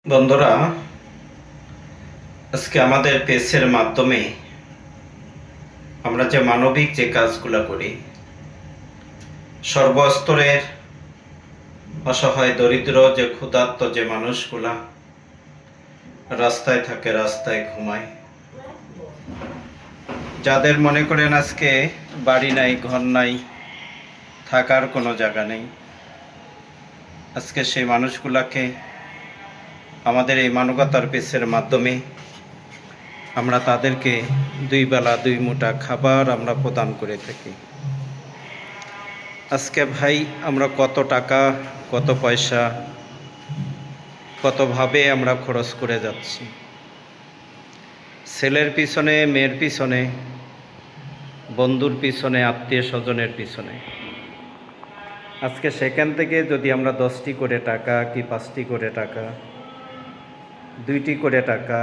বন্ধুরা, আজকে আমাদের পেজের মাধ্যমে আমরা যে মানবিক যে কাজগুলো করি, সর্বস্তরের অসহায় দরিদ্র যে ক্ষুধার্ত যে মানুষগুলা রাস্তায় থাকে, রাস্তায় ঘুমায়, যাদের মনে করেন আজকে বাড়ি নাই, ঘর নাই, থাকার কোনো জায়গা নেই, আজকে সেই মানুষগুলাকে আমাদের এই মানবতার পেজের মাধ্যমে আমরা তাদেরকে 2 বেলা 2 মুঠা খাবার আমরা প্রদান করে থাকি। আজকে ভাই আমরা কত টাকা, কত পয়সা, কতভাবে আমরা খরচ করে যাচ্ছি, ছেলের পিছনে, মেয়ের পিছনে, বন্ধুর পিছনে, আত্মীয় স্বজনের পিছনে। আজকে সেখান থেকে যদি আমরা 10টি করে টাকা কি 5টি করে টাকা, 2টি করে টাকা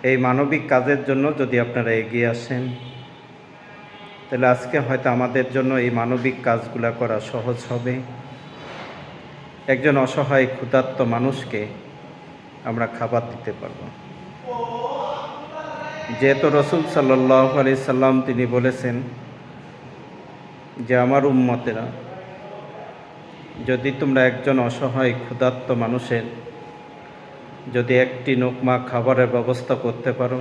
এই মানবিক কাজের জন্য যদি আপনারা এগিয়ে আসেন, তাহলে আজকে হয়তো আমাদের জন্য এই মানবিক কাজগুলো করা সহজ হবে। একজন অসহায় ক্ষুধার্ত মানুষকে আমরা খাবার দিতে পারব। যেহেতু রাসূল সাল্লাল্লাহু আলাইহি সাল্লাম তিনি বলেছেন যে আমার উম্মতেরা, যদি তোমরা একজন অসহায় ক্ষুধার্ত মানুষের যদি একটি লোকমা খাবারের ব্যবস্থা করতে পারো,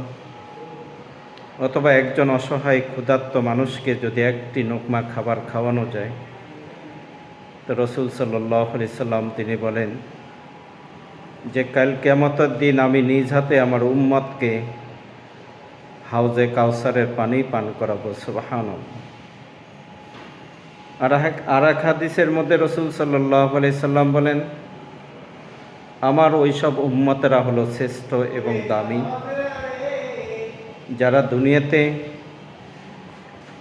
অথবা একজন অসহায় ক্ষুধার্ত মানুষকে যদি একটি লোকমা খাবার খাওয়ানো যায়, তো রাসূল সাল্লাল্লাহু আলাইহি সাল্লাম তিনি বলেন যে কাল কিয়ামতের দিন আমি নিজ হাতে আমার উম্মতকে হাউজে কাউসারের পানি পান করাবো। সুবহানাল্লাহ। আর এক হাদিসের মধ্যে রাসূল সাল্লাল্লাহু আলাইহি সাল্লাম বলেন, আমার ওইসব উম্মতেরা হলো শ্রেষ্ঠ এবং দামি, যারা দুনিয়াতে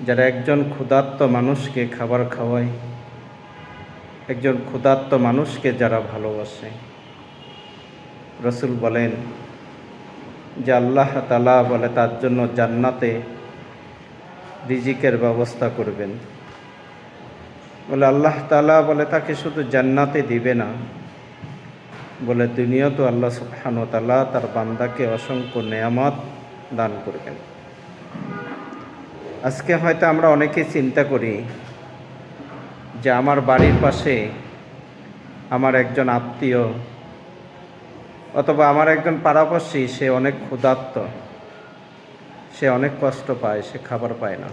যারা একজন ক্ষুধার্ত মানুষকে খাবার খাওয়ায়, একজন ক্ষুধার্ত মানুষকে যারা ভালোবাসে। রাসূল বলেন যে আল্লাহ তাআলা বলে তার জন্য জান্নাতে রিজিকের ব্যবস্থা করবেন। বলে আল্লাহ তাআলা বলে তাকে শুধু জান্নাতে দিবে না, বলে দুনিয়াতেও আল্লাহ সুবহানাহু ওয়া তাআলা তার বান্দাকে অসংখ্য নেয়ামত দান করবেন। আজকে হয়তো আমরা অনেকে চিন্তা করি যে আমার বাড়ির পাশে আমার একজন আত্মীয় অথবা আমার একজন পাড়াপড়শি, সে অনেক ক্ষুধার্ত, সে অনেক কষ্ট পায়, সে খাবার পায় না।